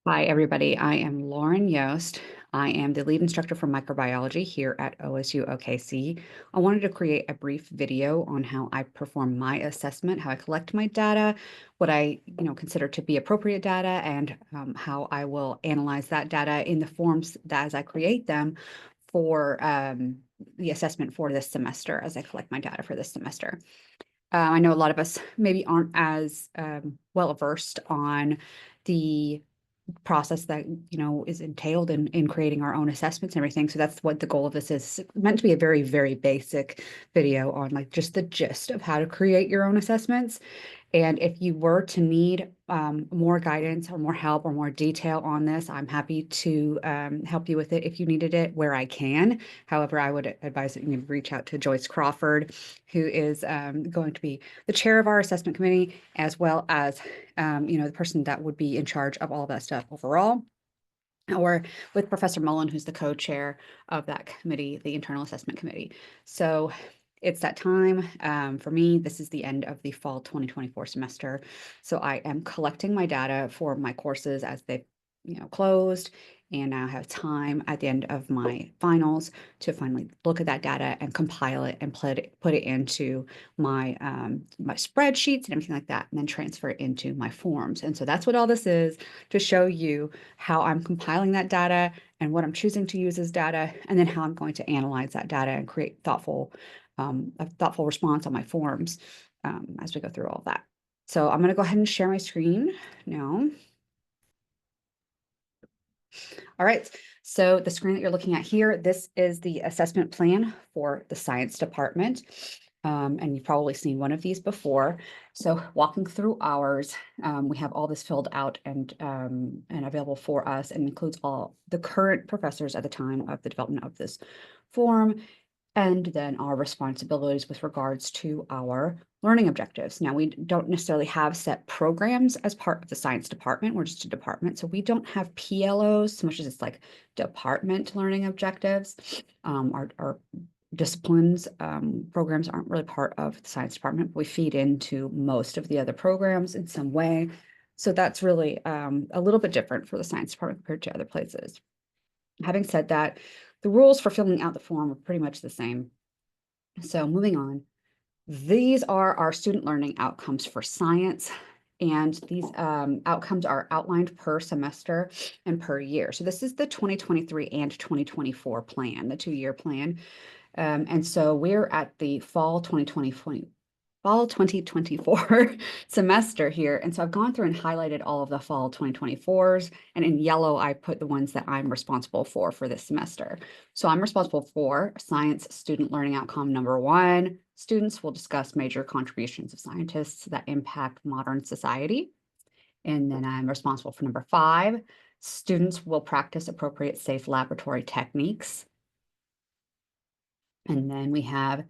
Hi, everybody. I am Lauren Yost. I am the lead instructor for microbiology here at OSU OKC. I wanted to create a brief video on how I perform my assessment, how I collect my data, what I consider to be appropriate data, and how I will analyze that data in the forms that as I create them for the assessment for this semester as I collect my data for this semester. I know a lot of us maybe aren't as well versed on the process that is entailed in creating our own assessments and everything. So that's what the goal of this is. It's meant to be a very, very basic video on like just the gist of how to create your own assessments. And if you were to need more guidance or more help or more detail on this, I'm happy to help you with it if you needed it where I can. However, I would advise that you reach out to Joyce Crawford, who is going to be the chair of our assessment committee, as well as the person that would be in charge of all that stuff overall, or with Professor Mullen, who's the co-chair of that committee, the internal assessment committee. So it's that time for me. This is the end of the fall 2024 semester. So I am collecting my data for my courses as they've closed, and now have time at the end of my finals to finally look at that data and compile it and put it into my my spreadsheets and everything like that, and then transfer it into my forms. And so that's what all this is, to show you how I'm compiling that data and what I'm choosing to use as data, and then how I'm going to analyze that data and create a thoughtful response on my forms as we go through all of that. So I'm going to go ahead and share my screen now. All right, so the screen that you're looking at here, this is the assessment plan for the science department. And you've probably seen one of these before. So walking through ours, we have all this filled out and available for us, and includes all the current professors at the time of the development of this form, and then our responsibilities with regards to our learning objectives. Now, we don't necessarily have set programs as part of the science department. We're just a department. So we don't have PLOs so much as it's like department learning objectives. Our disciplines programs aren't really part of the science department, but we feed into most of the other programs in some way. So that's really a little bit different for the science department compared to other places. Having said that, the rules for filling out the form are pretty much the same. So moving on, these are our student learning outcomes for science. And these outcomes are outlined per semester and per year. So this is the 2023 and 2024 plan, the 2-year plan. And so we're at the fall 2024 semester here. And so I've gone through and highlighted all of the fall 2024s, and in yellow, I put the ones that I'm responsible for this semester. So I'm responsible for science student learning outcome number 1. Students will discuss major contributions of scientists that impact modern society. And then I'm responsible for number 5. Students will practice appropriate safe laboratory techniques. And then we have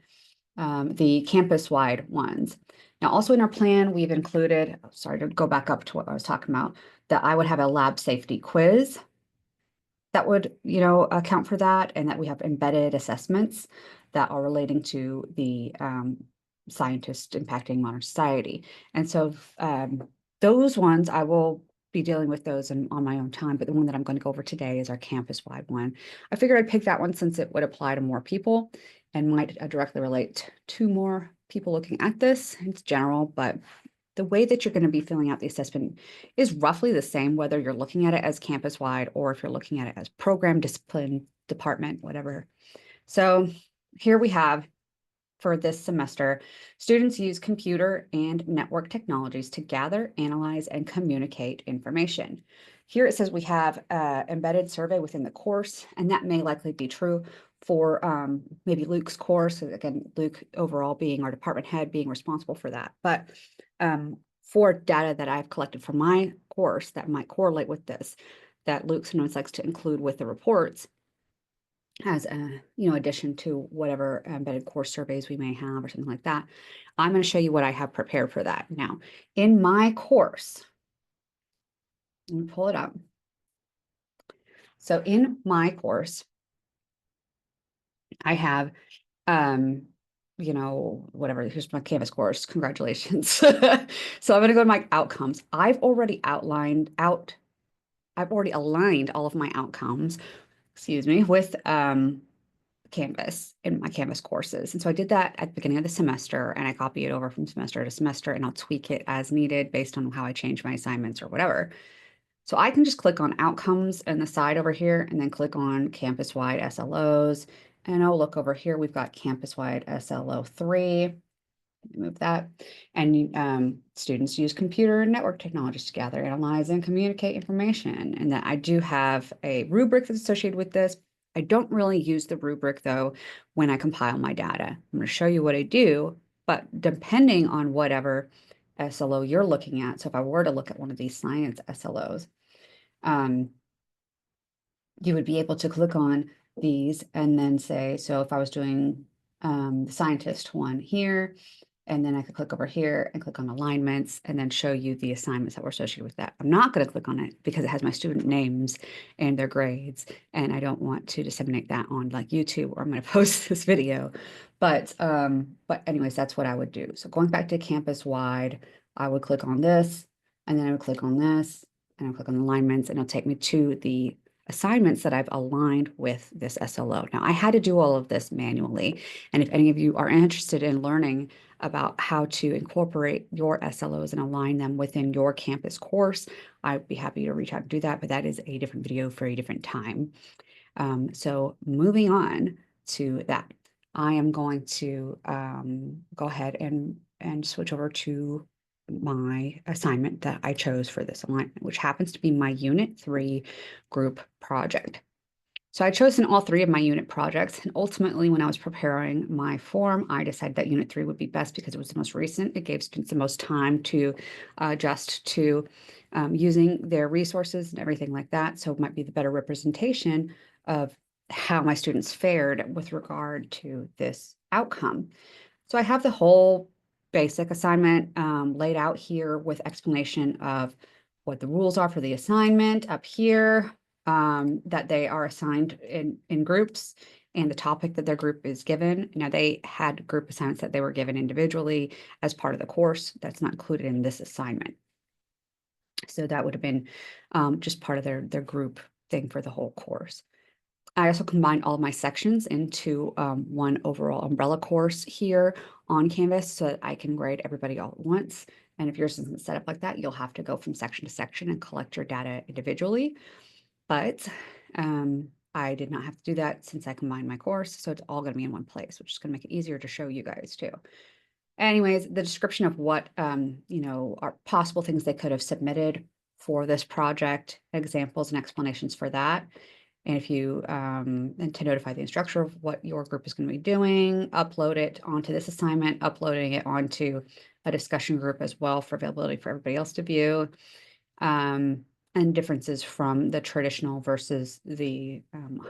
the campus-wide ones. Now, also in our plan, we've included, sorry to go back up to what I was talking about, that I would have a lab safety quiz that would, account for that, and that we have embedded assessments that are relating to the scientists impacting modern society. And so those ones, I will be dealing with those on my own time, but the one that I'm going to go over today is our campus-wide one. I figured I'd pick that one since it would apply to more people and might directly relate to more people looking at this. It's general, but the way that you're going to be filling out the assessment is roughly the same, whether you're looking at it as campus-wide or if you're looking at it as program, discipline, department, whatever. So here we have, for this semester, students use computer and network technologies to gather, analyze, and communicate information. Here it says we have embedded survey within the course, and that may likely be true for maybe Luke's course. Again, Luke overall being our department head, being responsible for that. But for data that I've collected from my course that might correlate with this, that Luke sometimes likes to include with the reports, as a addition to whatever embedded course surveys we may have or something like that. I'm going to show you what I have prepared for that. Now, in my course, let me pull it up. So in my course, I have whatever, here's my Canvas course, congratulations. So I'm going to go to my outcomes. I've already outlined I've already aligned all of my outcomes, excuse me, with Canvas in my Canvas courses. And so I did that at the beginning of the semester and I copy it over from semester to semester and I'll tweak it as needed based on how I change my assignments or whatever. So I can just click on outcomes on the side over here and then click on campus-wide SLOs. And I'll look over here. We've got campus-wide SLO 3. Move that. And students use computer and network technologies to gather, analyze, and communicate information. And that I do have a rubric that's associated with this. I don't really use the rubric though when I compile my data. I'm going to show you what I do, but depending on whatever SLO you're looking at. So if I were to look at one of these science SLOs, um, you would be able to click on these and then say, so if I was doing the scientist one here, and then I could click over here and click on alignments and then show you the assignments that were associated with that. I'm not going to click on it because it has my student names and their grades, and I don't want to disseminate that on like YouTube or I'm going to post this video. But anyways, that's what I would do. So going back to campus wide, I would click on this and then I would click on this and I'll click on alignments and it'll take me to the assignments that I've aligned with this SLO. Now, I had to do all of this manually. And if any of you are interested in learning about how to incorporate your SLOs and align them within your campus course, I'd be happy to reach out and do that, but that is a different video for a different time. So moving on to that, I am going to go ahead and switch over to my assignment that I chose for this alignment, which happens to be my Unit 3 group project. So I chose in all 3 of my unit projects, and ultimately when I was preparing my form, I decided that Unit 3 would be best because it was the most recent. It gave students the most time to adjust to using their resources and everything like that. So it might be the better representation of how my students fared with regard to this outcome. So I have the whole basic assignment laid out here with explanation of what the rules are for the assignment up here, that they are assigned in groups and the topic that their group is given. Now, they had group assignments that they were given individually as part of the course. That's not included in this assignment. So that would have been just part of their group thing for the whole course. I also combined all of my sections into one overall umbrella course here on Canvas so that I can grade everybody all at once. And if yours isn't set up like that, you'll have to go from section to section and collect your data individually. But I did not have to do that since I combined my course. So it's all going to be in one place, which is going to make it easier to show you guys too. Anyways, the description of what, are possible things they could have submitted for this project, examples and explanations for that. And if you, and to notify the instructor of what your group is going to be doing, upload it onto this assignment, uploading it onto a discussion group as well for availability for everybody else to view. And differences from the traditional versus the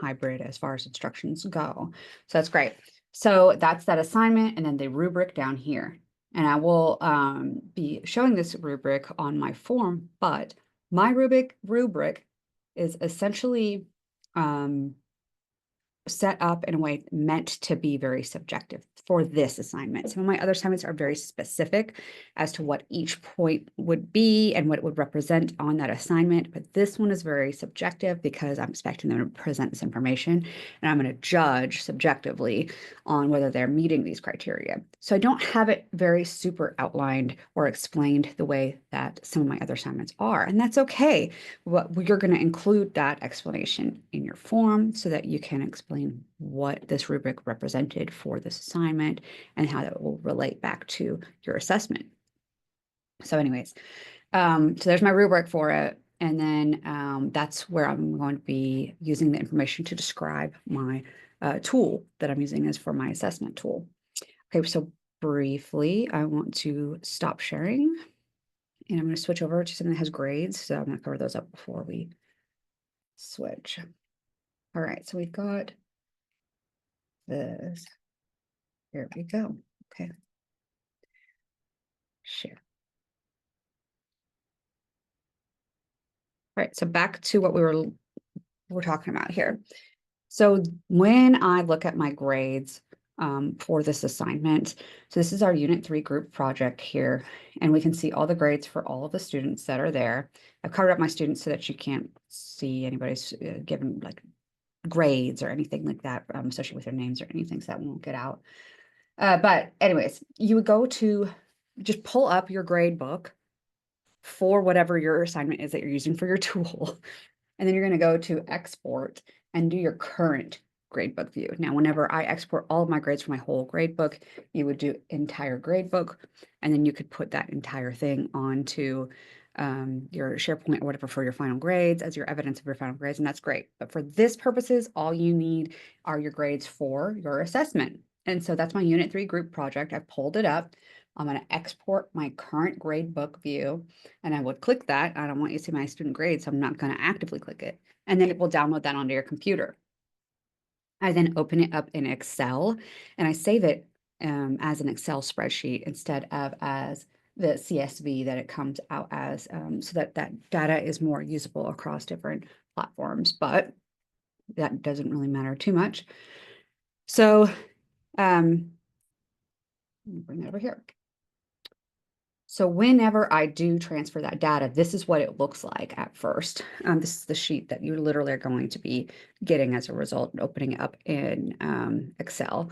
hybrid as far as instructions go. So that's great. So that's that assignment and then the rubric down here. And I will be showing this rubric on my form, but my rubric is essentially set up in a way meant to be very subjective for this assignment. Some of my other assignments are very specific as to what each point would be and what it would represent on that assignment. But this one is very subjective because I'm expecting them to present this information and I'm going to judge subjectively on whether they're meeting these criteria. So I don't have it very super outlined or explained the way that some of my other assignments are. And that's okay. You're going to include that explanation in your form so that you can explain what this rubric represented for this assignment and how that will relate back to your assessment. So anyways, so there's my rubric for it. And then that's where I'm going to be using the information to describe my tool that I'm using as for my assessment tool. Okay, so briefly, I want to stop sharing and I'm going to switch over to something that has grades. So I'm going to cover those up before we switch. All right, so we've got this. Here we go. Okay. Share. All right, so back to what we're talking about here. So when I look at my grades for this assignment. So this is our Unit 3 group project here, and we can see all the grades for all of the students that are there. I've covered up my students so that you can't see anybody's given like grades or anything like that associated with their names or anything, so that won't get out. But anyways, you would go to just pull up your grade book for whatever your assignment is that you're using for your tool. And then you're going to go to export and do your current gradebook view. Now, whenever I export all of my grades for my whole gradebook, you would do entire gradebook, and then you could put that entire thing onto your SharePoint or whatever for your final grades as your evidence of your final grades, and that's great. But for this purposes, all you need are your grades for your assessment. And so that's my Unit 3 group project. I've pulled it up. I'm going to export my current gradebook view, and I would click that. I don't want you to see my student grade, so I'm not going to actively click it. And then it will download that onto your computer. I then open it up in Excel, and I save it as an Excel spreadsheet instead of as the CSV that it comes out as, so that that data is more usable across different platforms, but that doesn't really matter too much. So let me bring that over here. So whenever I do transfer that data, this is what it looks like at first. This is the sheet that you literally are going to be getting as a result, opening it up in Excel.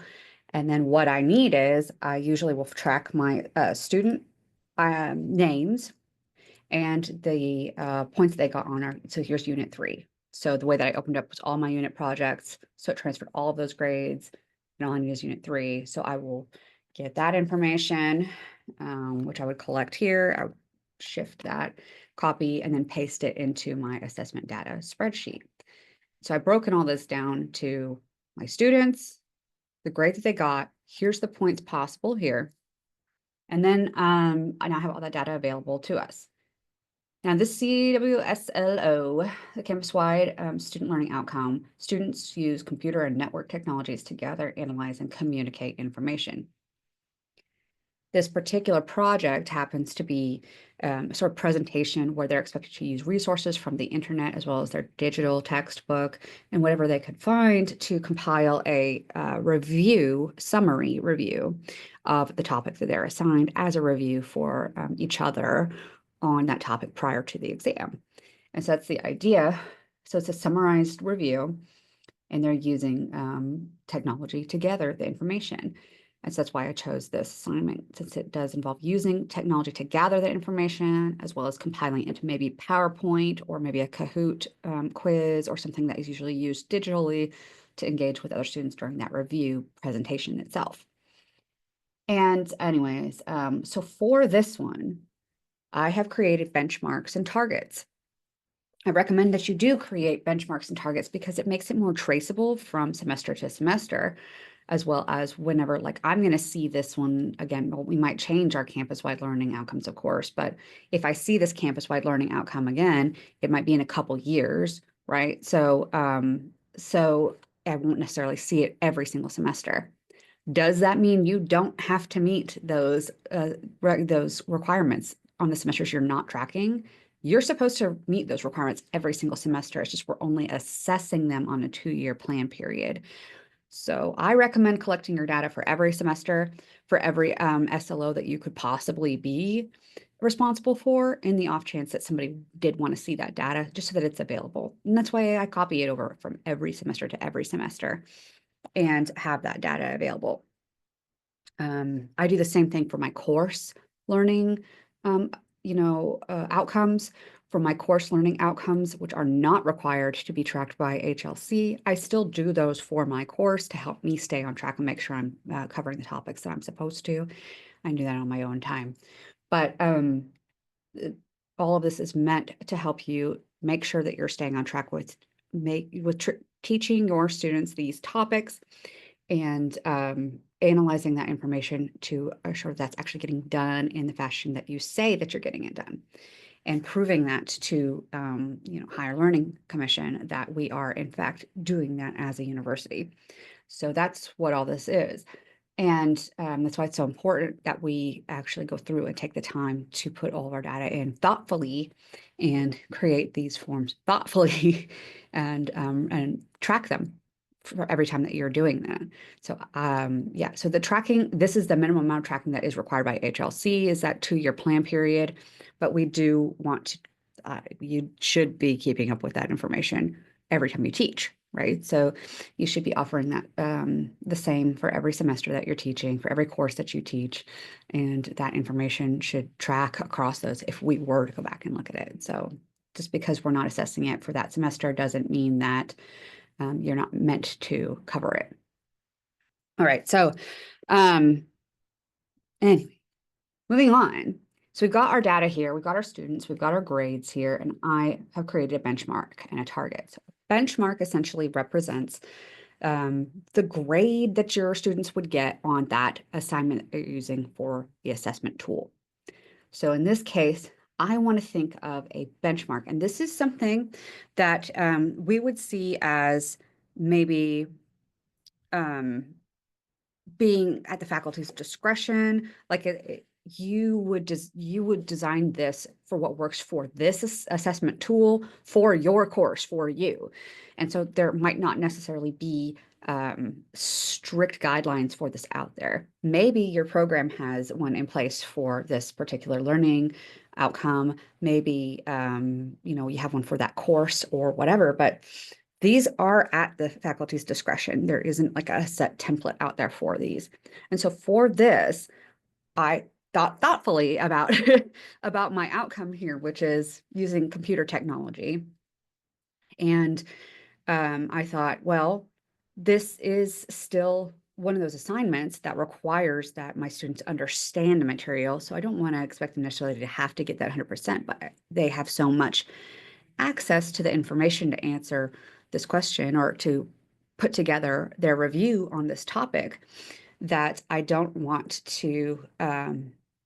And then what I need is I usually will track my student names and the points they got on our, so here's Unit 3. So the way that I opened up was all my unit projects. So it transferred all of those grades, and all I need is Unit 3. So I will get that information, which I would collect here. I would shift that, copy, and then paste it into my assessment data spreadsheet. So I've broken all this down to my students, the grade that they got. Here's the points possible here. And then I now have all that data available to us. Now, this CWSLO, the campus-wide student learning outcome, students use computer and network technologies to gather, analyze, and communicate information. This particular project happens to be a sort of presentation where they're expected to use resources from the internet as well as their digital textbook and whatever they could find to compile a summary review of the topic that they're assigned as a review for each other on that topic prior to the exam. And so that's the idea. So it's a summarized review, and they're using technology to gather the information. And so that's why I chose this assignment, since it does involve using technology to gather the information, as well as compiling it into maybe PowerPoint or maybe a Kahoot quiz or something that is usually used digitally to engage with other students during that review presentation itself. And anyways, so for this one, I have created benchmarks and targets. I recommend that you do create benchmarks and targets because it makes it more traceable from semester to semester, as well as whenever, like, I'm going to see this one again. Well, we might change our campus-wide learning outcomes, of course, but if I see this campus-wide learning outcome again, it might be in a couple years, right? So I won't necessarily see it every single semester. Does that mean you don't have to meet those requirements on the semesters you're not tracking? You're supposed to meet those requirements every single semester. It's just we're only assessing them on a 2-year plan period. So I recommend collecting your data for every semester, for every SLO that you could possibly be responsible for, in the off chance that somebody did want to see that data, just so that it's available. And that's why I copy it over from every semester to every semester and have that data available. I do the same thing for my course learning, outcomes. For my course learning outcomes, which are not required to be tracked by HLC, I still do those for my course to help me stay on track and make sure I'm covering the topics that I'm supposed to. I do that on my own time. But all of this is meant to help you make sure that you're staying on track with teaching your students these topics and analyzing that information to assure that's actually getting done in the fashion that you say that you're getting it done, and proving that to Higher Learning Commission that we are in fact doing that as a university. So that's what all this is. And that's why it's so important that we actually go through and take the time to put all of our data in thoughtfully and create these forms thoughtfully and track them for every time that you're doing that. So yeah, so the tracking, this is the minimum amount of tracking that is required by HLC, is that 2-year plan period. But we do want to, you should be keeping up with that information every time you teach, right? So you should be offering that the same for every semester that you're teaching, for every course that you teach. And that information should track across those if we were to go back and look at it. So just because we're not assessing it for that semester doesn't mean that you're not meant to cover it. All right, so anyway, moving on. So we've got our data here, we've got our students, we've got our grades here, and I have created a benchmark and a target. So benchmark essentially represents the grade that your students would get on that assignment that they're using for the assessment tool. So in this case, I want to think of a benchmark, and this is something that we would see as maybe being at the faculty's discretion. Like you would design this for what works for this assessment tool for your course for you. And so there might not necessarily be strict guidelines for this out there. Maybe your program has one in place for this particular learning outcome. Maybe you have one for that course or whatever, but these are at the faculty's discretion. There isn't like a set template out there for these. And so for this, I thought thoughtfully about about my outcome here, which is using computer technology. And I thought, well, this is still one of those assignments that requires that my students understand the material. So I don't want to expect them necessarily to have to get that 100%, but they have so much access to the information to answer this question or to put together their review on this topic that I don't want to,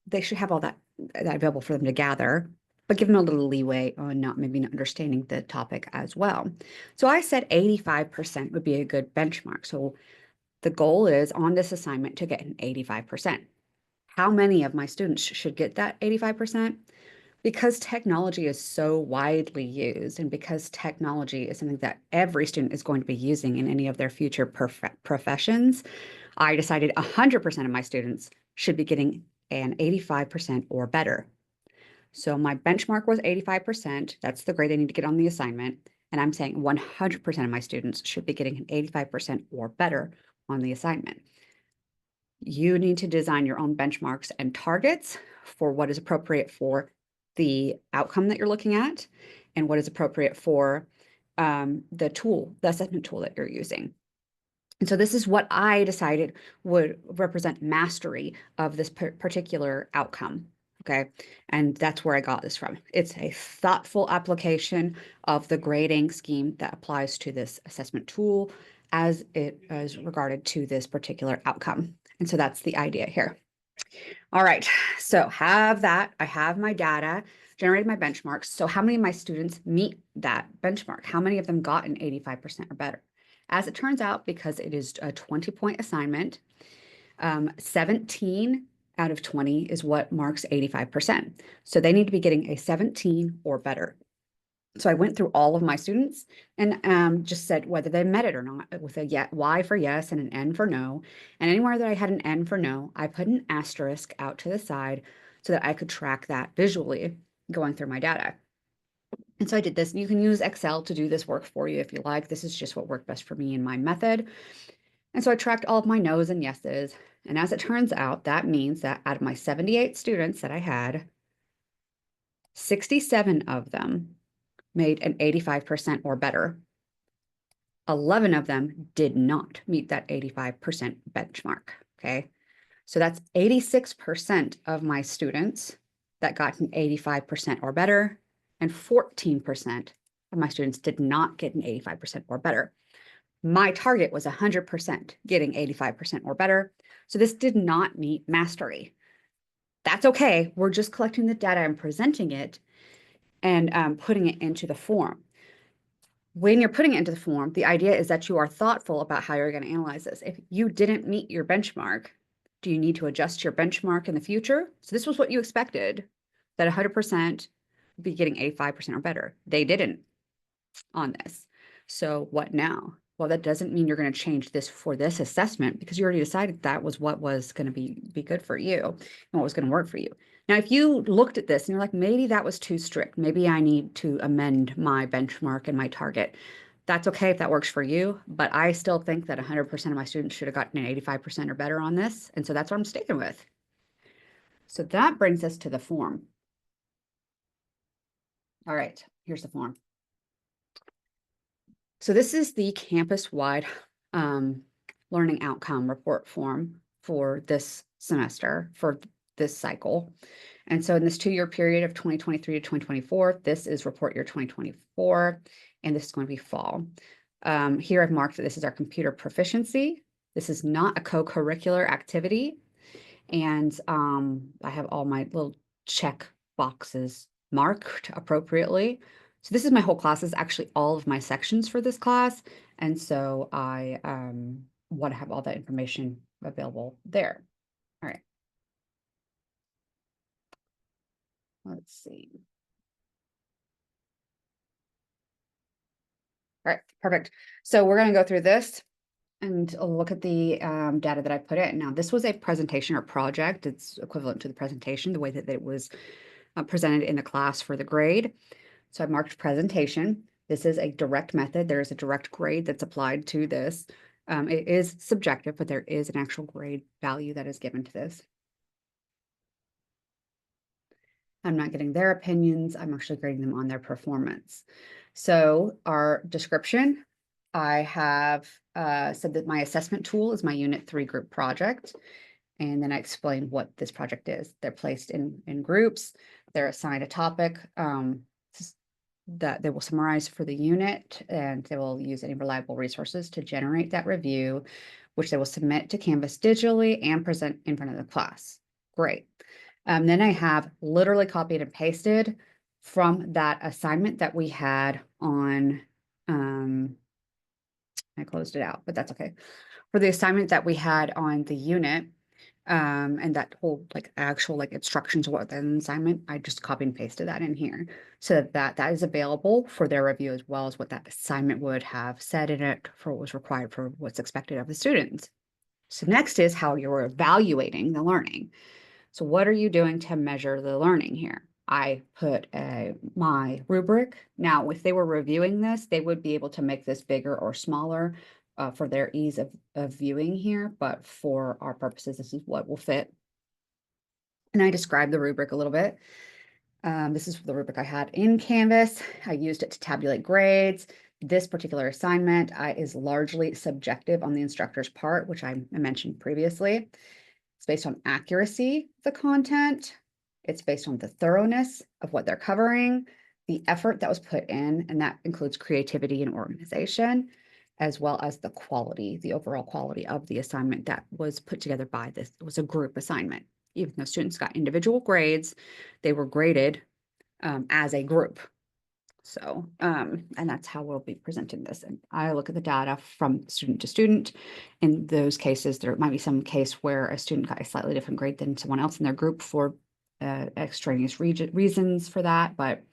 they should have all that available for them to gather, but give them a little leeway on maybe not understanding the topic as well. So I said 85% would be a good benchmark. So the goal is on this assignment to get an 85%. How many of my students should get that 85%? Because technology is so widely used, and because technology is something that every student is going to be using in any of their future professions, I decided 100% of my students should be getting an 85% or better. So my benchmark was 85%. That's the grade they need to get on the assignment. And I'm saying 100% of my students should be getting an 85% or better on the assignment. You need to design your own benchmarks and targets for what is appropriate for the outcome that you're looking at and what is appropriate for the assessment tool that you're using. And so this is what I decided would represent mastery of this particular outcome. Okay. And that's where I got this from. It's a thoughtful application of the grading scheme that applies to this assessment tool as it is regarded to this particular outcome. And so that's the idea here. All right, so I have my data, generated my benchmarks. So how many of my students meet that benchmark? How many of them got an 85% or better? As it turns out, because it is a 20-point assignment, 17 out of 20 is what marks 85%. So they need to be getting a 17 or better. So I went through all of my students and just said whether they met it or not with a Y for yes and an N for no. And anywhere that I had an N for no, I put an asterisk out to the side so that I could track that visually going through my data. And so I did this. You can use Excel to do this work for you if you like. This is just what worked best for me in my method. And so I tracked all of my no's and yeses. And as it turns out, that means that out of my 78 students that I had, 67 of them made an 85% or better. 11 of them did not meet that 85% benchmark, okay? So that's 86% of my students that got an 85% or better, and 14% of my students did not get an 85% or better. My target was 100% getting 85% or better, so this did not meet mastery. That's okay. We're just collecting the data and presenting it and putting it into the form. When you're putting it into the form, the idea is that you are thoughtful about how you're going to analyze this. If you didn't meet your benchmark, do you need to adjust your benchmark in the future? So this was what you expected, that 100% be getting 85% or better. They didn't on this. So what now? Well, that doesn't mean you're going to change this for this assessment because you already decided that was what was going to be good for you and what was going to work for you. Now, if you looked at this and you're like, maybe that was too strict, maybe I need to amend my benchmark and my target. That's okay if that works for you, but I still think that 100% of my students should have gotten an 85% or better on this. And so that's what I'm sticking with. So that brings us to the form. All right, here's the form. So this is the campus-wide learning outcome report form for this semester, for this cycle. And so in this 2-year period of 2023 to 2024, this is report year 2024, and this is going to be fall. Here I've marked that this is our computer proficiency. This is not a co-curricular activity. And I have all my little check boxes marked appropriately. So this is my whole class. This is actually all of my sections for this class. And so I want to have all that information available there. All right. Let's see. All right, perfect. So we're going to go through this and look at the data that I put in. Now, this was a presentation or project. It's equivalent to the presentation, the way that it was presented in the class for the grade. So I marked presentation. This is a direct method. There is a direct grade that's applied to this. It is subjective, but there is an actual grade value that is given to this. I'm not getting their opinions. I'm actually grading them on their performance. So our description, I have said that my assessment tool is my Unit 3 group project. And then I explain what this project is. They're placed in groups. They're assigned a topic that they will summarize for the unit, and they will use any reliable resources to generate that review, which they will submit to Canvas digitally and present in front of the class. Great. Then I have literally copied and pasted from that assignment that we had on, I closed it out, but that's okay. For the assignment that we had on the unit, and that whole actual instructions of what the assignment, I just copy and pasted that in here so that that is available for their review as well as what that assignment would have said in it for what was required for what's expected of the students. So next is how you're evaluating the learning. So what are you doing to measure the learning here? I put my rubric. Now, if they were reviewing this, they would be able to make this bigger or smaller for their ease of viewing here, but for our purposes, this is what will fit. And I described the rubric a little bit. This is the rubric I had in Canvas. I used it to tabulate grades. This particular assignment is largely subjective on the instructor's part, which I mentioned previously. It's based on accuracy of the content. It's based on the thoroughness of what they're covering, the effort that was put in, and that includes creativity and organization, as well as the quality, the overall quality of the assignment that was put together by this. It was a group assignment. Even though students got individual grades, they were graded as a group. So, and that's how we'll be presenting this. And I look at the data from student to student. In those cases, there might be some case where a student got a slightly different grade than someone else in their group for extraneous reasons for that, but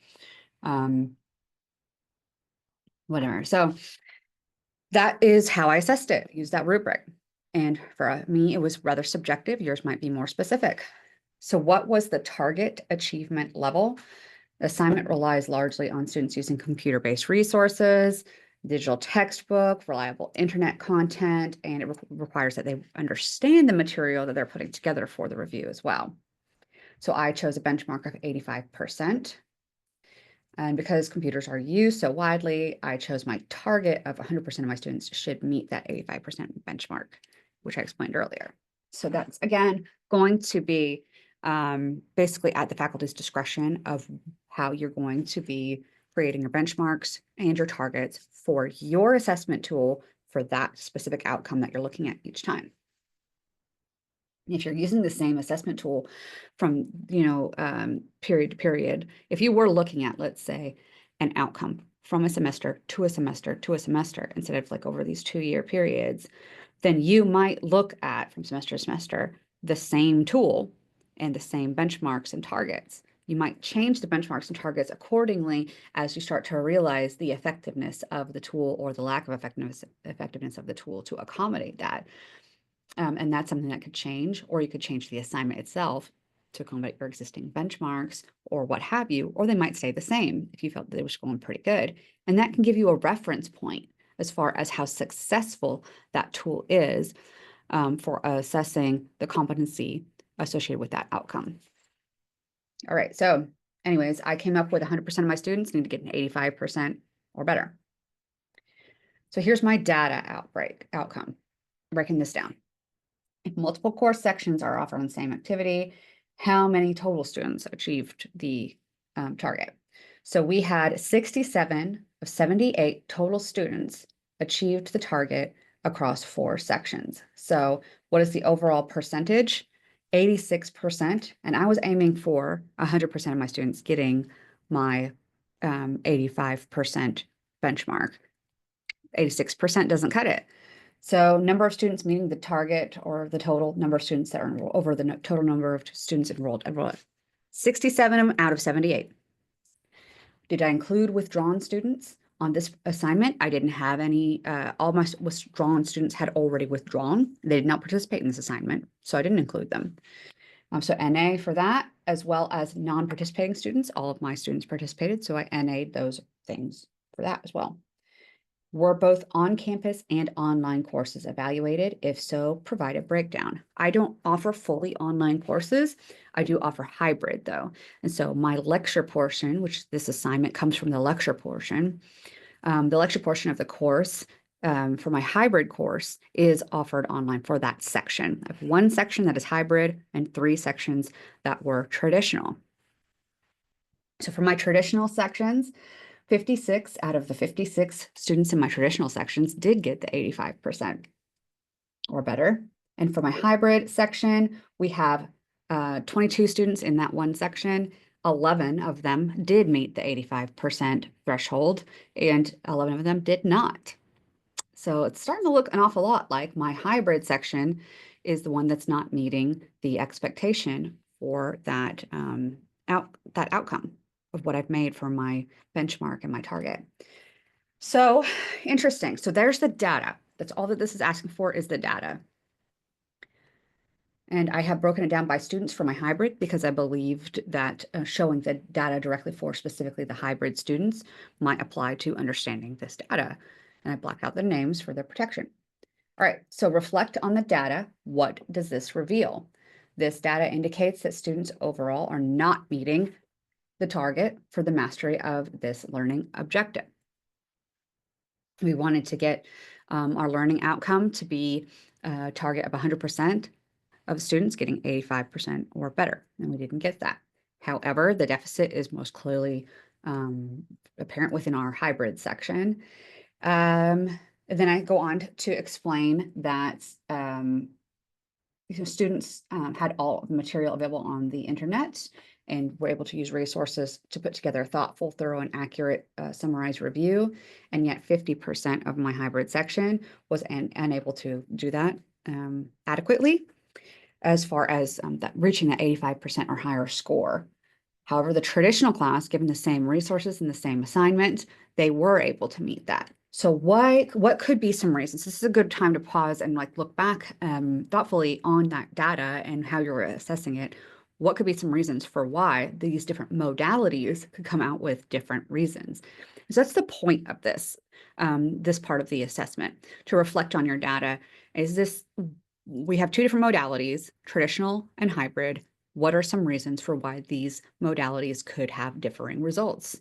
whatever. So that is how I assessed it, use that rubric. And for me, it was rather subjective. Yours might be more specific. So what was the target achievement level? The assignment relies largely on students using computer-based resources, digital textbook, reliable internet content, and it requires that they understand the material that they're putting together for the review as well. So I chose a benchmark of 85%. And because computers are used so widely, I chose my target of 100% of my students should meet that 85% benchmark, which I explained earlier. So that's, again, going to be basically at the faculty's discretion of how you're going to be creating your benchmarks and your targets for your assessment tool for that specific outcome that you're looking at each time. If you're using the same assessment tool from, period to period, if you were looking at, let's say, an outcome from a semester to a semester to a semester, instead of over these 2-year periods, then you might look at from semester to semester the same tool and the same benchmarks and targets. You might change the benchmarks and targets accordingly as you start to realize the effectiveness of the tool or the lack of effectiveness of the tool to accommodate that. And that's something that could change, or you could change the assignment itself to accommodate your existing benchmarks or what have you, or they might stay the same if you felt that it was going pretty good. And that can give you a reference point as far as how successful that tool is for assessing the competency associated with that outcome. All right, so anyways, I came up with 100% of my students need to get an 85% or better. So here's my data outcome, breaking this down. If multiple course sections are offered on the same activity, how many total students achieved the target? So we had 67 of 78 total students achieved the target across 4 sections. So what is the overall percentage? 86%, and I was aiming for 100% of my students getting my 85% benchmark. 86% doesn't cut it. So number of students meeting the target, or the total number of students that are enrolled over the total number of students enrolled. 67 out of 78. Did I include withdrawn students on this assignment? I didn't have any. All my withdrawn students had already withdrawn. They did not participate in this assignment, so I didn't include them. So NA for that, as well as non-participating students. All of my students participated, so I NA'd those things for that as well. Were both on-campus and online courses evaluated? If so, provide a breakdown. I don't offer fully online courses. I do offer hybrid though. And so my lecture portion, which this assignment comes from the lecture portion of the course for my hybrid course is offered online for that section. I have 1 section that is hybrid and 3 sections that were traditional. So for my traditional sections, 56 out of the 56 students in my traditional sections did get the 85% or better. And for my hybrid section, we have 22 students in that 1 section. 11 of them did meet the 85% threshold, and 11 of them did not. So it's starting to look an awful lot like my hybrid section is the one that's not meeting the expectation for that, that outcome of what I've made for my benchmark and my target. So interesting. So there's the data. That's all that this is asking for, is the data. And I have broken it down by students for my hybrid because I believed that showing the data directly for specifically the hybrid students might apply to understanding this data. And I blacked out the names for their protection. All right, so reflect on the data. What does this reveal? This data indicates that students overall are not meeting the target for the mastery of this learning objective. We wanted to get our learning outcome to be a target of 100% of students getting 85% or better, and we didn't get that. However, the deficit is most clearly apparent within our hybrid section. Then I go on to explain that students had all the material available on the internet and were able to use resources to put together a thoughtful, thorough, and accurate summarized review. And yet 50% of my hybrid section was unable to do that adequately as far as that reaching that 85% or higher score. However, the traditional class, given the same resources and the same assignment, they were able to meet that. So what could be some reasons? This is a good time to pause and look back thoughtfully on that data and how you're assessing it. What could be some reasons for why these different modalities could come out with different reasons? So that's the point of this, this part of the assessment, to reflect on your data. We have 2 different modalities, traditional and hybrid. What are some reasons for why these modalities could have differing results?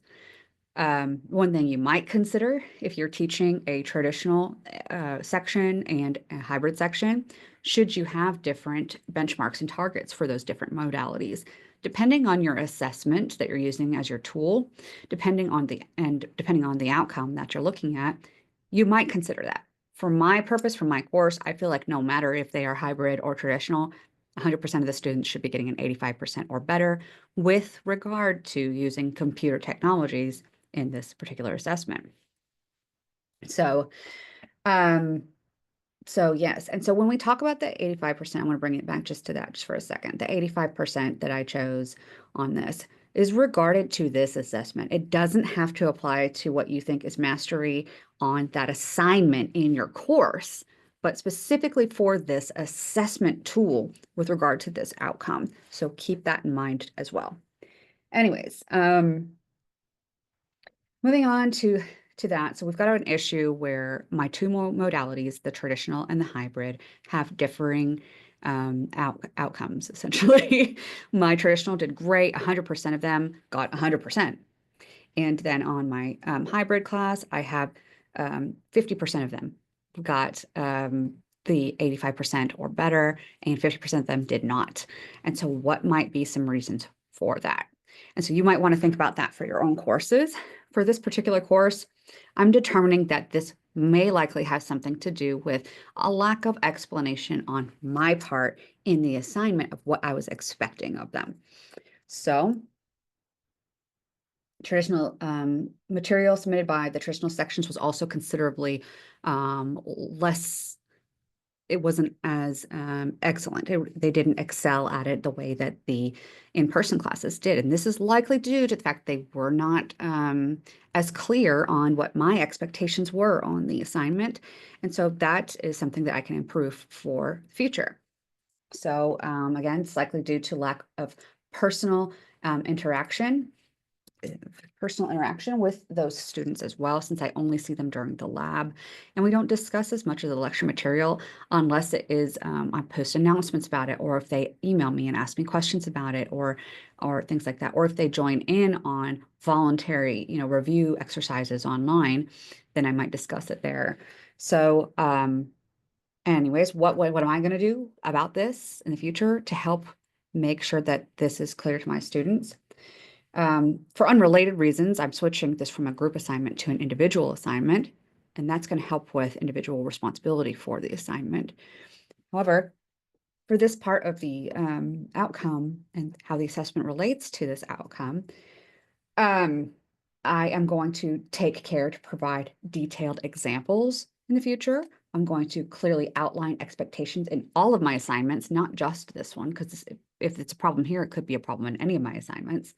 One thing you might consider if you're teaching a traditional section and a hybrid section, should you have different benchmarks and targets for those different modalities? Depending on your assessment that you're using as your tool, depending on the outcome that you're looking at, you might consider that. For my purpose, for my course, I feel like no matter if they are hybrid or traditional, 100% of the students should be getting an 85% or better with regard to using computer technologies in this particular assessment. So, yes. And so when we talk about the 85%, I want to bring it back just to that just for a second. The 85% that I chose on this is regarded to this assessment. It doesn't have to apply to what you think is mastery on that assignment in your course, but specifically for this assessment tool with regard to this outcome. So keep that in mind as well. Anyways, moving on to that. So we've got an issue where my two modalities, the traditional and the hybrid, have differing outcomes, essentially. My traditional did great. 100% of them got 100%. And then on my hybrid class, I have 50% of them got the 85% or better, and 50% of them did not. And so what might be some reasons for that? And so you might want to think about that for your own courses. For this particular course, I'm determining that this may likely have something to do with a lack of explanation on my part in the assignment of what I was expecting of them. So traditional material submitted by the traditional sections was also considerably less. It wasn't as excellent. They didn't excel at it the way that the in-person classes did. And this is likely due to the fact they were not as clear on what my expectations were on the assignment. And so that is something that I can improve for the future. So again, it's likely due to lack of personal interaction with those students as well, since I only see them during the lab. And we don't discuss as much of the lecture material unless it is I post announcements about it, or if they email me and ask me questions about it, or things like that, or if they join in on voluntary, review exercises online, then I might discuss it there. So anyways, what am I going to do about this in the future to help make sure that this is clear to my students? For unrelated reasons, I'm switching this from a group assignment to an individual assignment, and that's going to help with individual responsibility for the assignment. However, for this part of the outcome and how the assessment relates to this outcome, I am going to take care to provide detailed examples in the future. I'm going to clearly outline expectations in all of my assignments, not just this one, because if it's a problem here, it could be a problem in any of my assignments.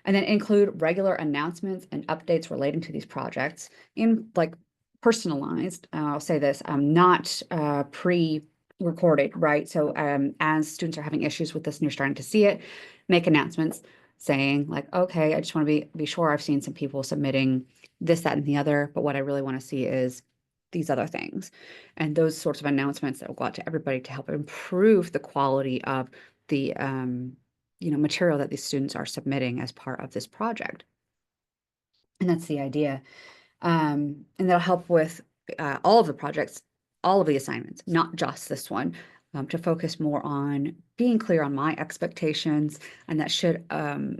And then include regular announcements and updates relating to these projects in personalized, I'll say this, not pre-recorded, right? So as students are having issues with this and you're starting to see it, make announcements saying okay, I just want to be sure I've seen some people submitting this, that, and the other, but what I really want to see is these other things. And those sorts of announcements that will go out to everybody to help improve the quality of the material that these students are submitting as part of this project. And that's the idea. And that'll help with all of the projects, all of the assignments, not just this one, to focus more on being clear on my expectations. And that should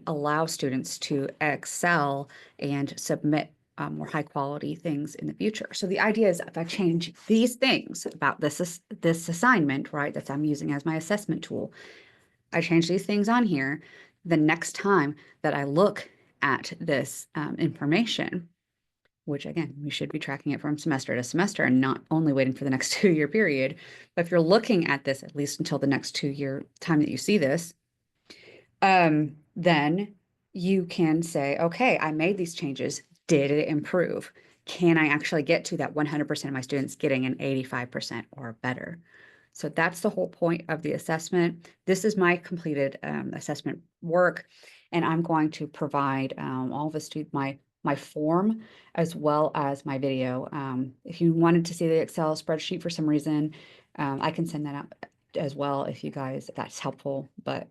allow students to excel and submit more high quality things in the future. So the idea is if I change these things about this assignment, right, that I'm using as my assessment tool, I change these things on here, the next time that I look at this information, which again, we should be tracking it from semester to semester and not only waiting for the next 2-year period. But if you're looking at this at least until the next 2-year time that you see this, then you can say, okay, I made these changes. Did it improve? Can I actually get to that 100% of my students getting an 85% or better? So that's the whole point of the assessment. This is my completed assessment work, and I'm going to provide all the students my form as well as my video. If you wanted to see the Excel spreadsheet for some reason, I can send that out as well if that's helpful. But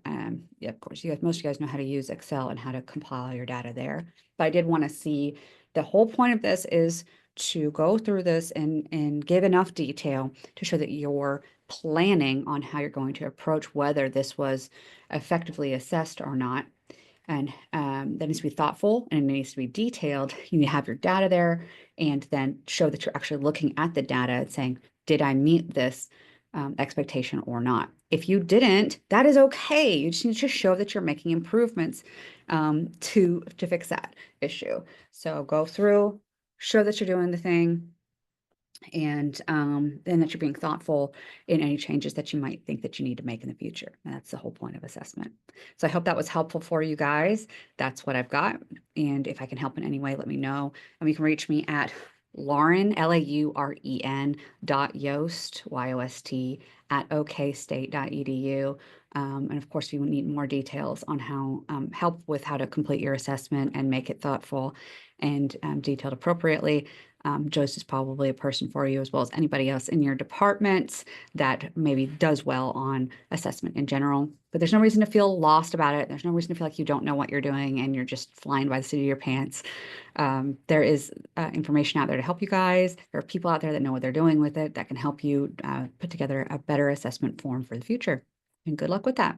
yeah, of course, most of you guys know how to use Excel and how to compile your data there. But I did want to see, the whole point of this is to go through this and give enough detail to show that you're planning on how you're going to approach whether this was effectively assessed or not. And that needs to be thoughtful and it needs to be detailed. You need to have your data there and then show that you're actually looking at the data and saying, did I meet this expectation or not? If you didn't, that is okay. You just need to show that you're making improvements to fix that issue. So go through, show that you're doing the thing, and that you're being thoughtful in any changes that you might think that you need to make in the future. And that's the whole point of assessment. So I hope that was helpful for you guys. That's what I've got. And if I can help in any way, let me know. And you can reach me at Lauren, Lauren .yost, Y-O-S-T, at okstate.edu. And of course, if you need more details on how help with how to complete your assessment and make it thoughtful and detailed appropriately, Joyce is probably a person for you, as well as anybody else in your departments that maybe does well on assessment in general. But there's no reason to feel lost about it. There's no reason to feel like you don't know what you're doing and you're just flying by the seat of your pants. There is information out there to help you guys. There are people out there that know what they're doing with it that can help you put together a better assessment form for the future. And good luck with that.